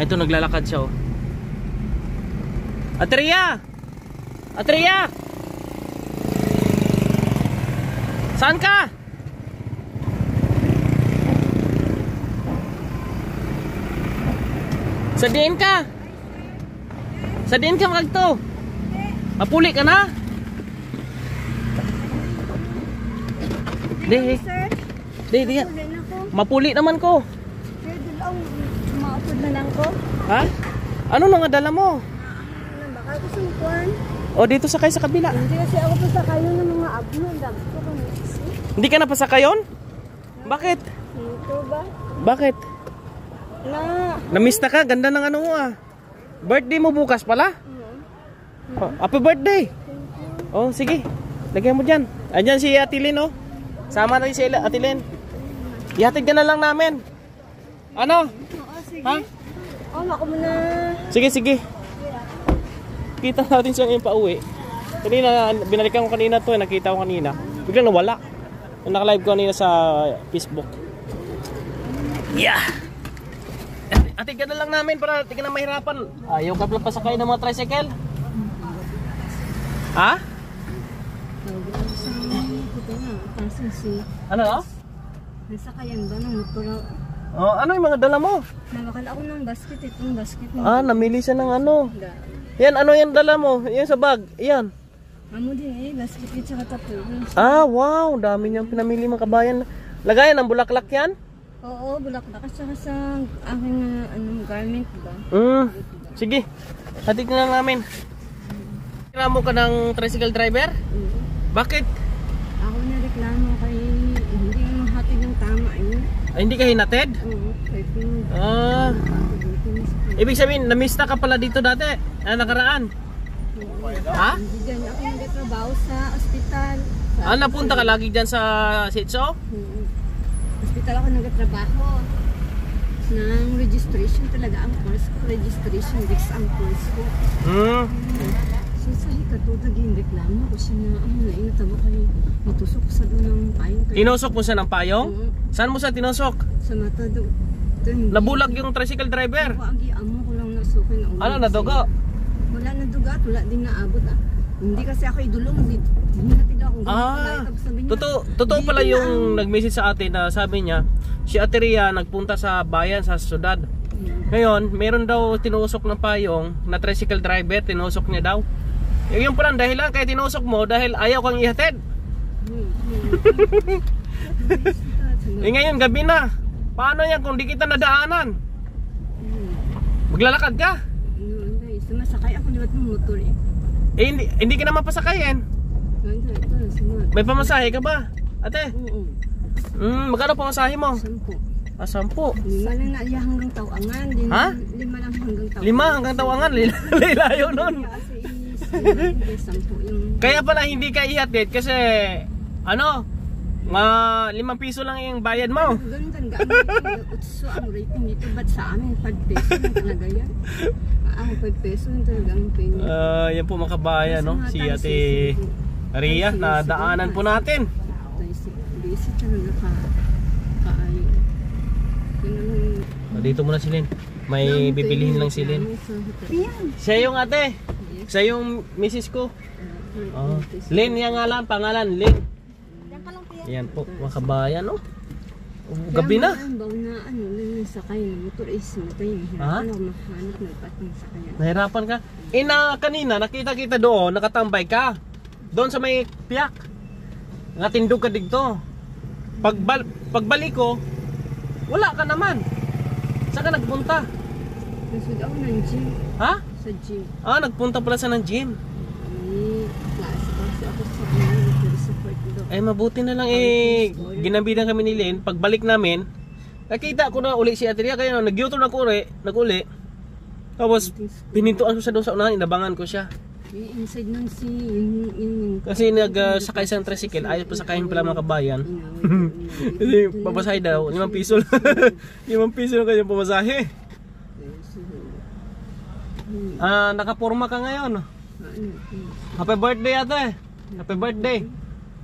Ay, ito naglalakad siya, oh. Atria! Atria! Saan ka? Sa diin ka? Sa diin ka magto? Mapuli ka na? Di. Di. Mapuli naman ko. Maupod na lang ko. Ha? Ano nang dala mo? Baka ko sumpuan. O dito sakay sa kabila. Hindi kasi ako pa sa kayo ng mga abno. Dami ko kung isi. Hindi ka na pasakayon? Bakit? Dito ba? Bakit? Namista ka? Ganda ng ano mo ah. Birthday mo bukas pala? Oh, happy birthday. Oh, sige. Lagyan mo dyan. Andyan si Atilin, oh. Sama na rin si Atilin. Ihatid ka na lang namin. Ano? Oo, sige. Ha? Oh, ako muna. Sige, sige. Kita natin siya ngayon pa uwi. Kanina, binalikan ko kanina to. Nakita ko kanina. Biglang nawala. Naka-live ko kanina sa Facebook. Yeah! Atid ka na lang namin para di ka na mahirapan. Ayaw ka pala pasakay ng mga tricycle? Ha? Ano no? Nasakayan ba ng motor? Oh, ano yung mga dala mo? Nabakal ako ng basket. Itong basket mo. Ah, namili siya ng ano. Yan, ano yan dala mo? Yan sa bag. Yan. Amo din eh. Basket at saka tapo. Ah, wow. Dami niyang pinamili mga kabayan. Lagayan ng bulaklak yan? Oo, bulaklak. At saka sa aking garment ba? Sige. Hatid na lang namin. Reklamo ka ng tricycle driver? Bakit? Ako na reklamo kay hindi mo hatid ng tama eh. Ay, hindi ka hinatid? Oo, kay Ah. Ibig sabihin, namista ka pala dito dati? Nakaraan? Ha? Hindi dyan ako nagtatrabaho sa ospital. Ah, napunta ka lagi dyan sa Sitso? Hospital ako nagtatrabaho. Nang registration talaga ang course ko. Registration, Dex ang course ko. So sa hikatutag yung reklamo ko siya na nainatabo kayo. Matusok sa doon ng payong. Tinusok mo siya ng payong? Saan mo siya tinusok? Sa mata doon. Nabulag yung tricycle driver. Ako ang amo ko lang nasukin na ulit. Ano, nadugo? Wala nadugo at wala din naabot ah. Hindi kasi ako idulong. Hindi natin ako. Totoo pala yung nag-message sa atin na sabi niya, si Ateria nagpunta sa bayan sa syudad. Ngayon, meron daw tinusok ng payong na tricycle driver, tinusok niya daw. Yung parang dahilan kaya tinusok mo dahil ayaw kang ihatid. Ngayon gabi na. Paano yan kung di kita nadaanan? Maglalakad ka? Sumasakay ako liwat ng motor eh. Eh hindi ka naman pasakayin. May pamasahe ka ba? Ate? Magkano pamasahe mo? 10. 10. 5 lang na iya hanggang Tawangan. Ha? 5 lang hanggang Tawangan. 5 hanggang Tawangan. Lilayo nun. Kaya pala hindi ka ihatid kasi ano, 5 piso lang yung bayad mo. Ganun talaga. Utso ang rating dito. Ba't sa amin 5 peso na talaga yan? Ako 5 peso na talaga ang penny. Yan po mga kabayan, no? Si Ate Ria, nadaanan po natin. Busy talaga kaayo. Dito muna si Lynn. May bibilihin lang si Lynn. Siya yung ate. Siya yung misis ko. Lynn yung pangalan. Lynn. Yan po mga kabayan, no? Gabi na. Sakay ng motor is matay. Nahirapan ka? Kanina nakita kita doon, nakatambay ka. Doon sa may piyak. Natindog ka dito. Pagbalik ko, wala ka naman. Saan ka nagpunta? Nasud ako ng gym. Ha? Sa gym. Nagpunta pala sa ng gym. Klase ako sa support doon. Eh mabuti na lang ginabihan kami ni Lynn. Pagbalik namin, nakita ko na uli si Ateria. Kaya nag-U-turn ako nag-uli. Tapos pinintuan ko siya doon sa unahan, inabangan ko siya. Inside nun si kasi nagsakay sa tricycle, ayaw pa sakayin pala mga kabayan. Kasi pabasahe daw, 5 piso. 5 piso lang kanyang pamasahe. Nakaporma ka ngayon. Happy birthday ate. Happy birthday.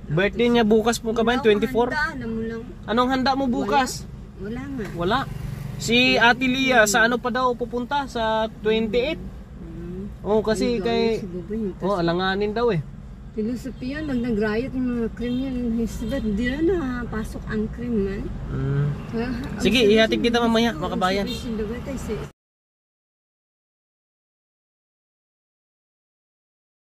Birthday niya bukas po kabayan, 24. Alam mo lang. Anong handa mo bukas? Wala nga. Wala. Si Ate Lia, sa ano pa daw pupunta? Sa 28? Oo, kasi kay... Oo, alanganin daw eh. Filosofi yan, nag-riot yung mga kriminal ng Hisbat. Hindi na napasok ang kriminal. Sige, ihatid kita mamaya, makabayan.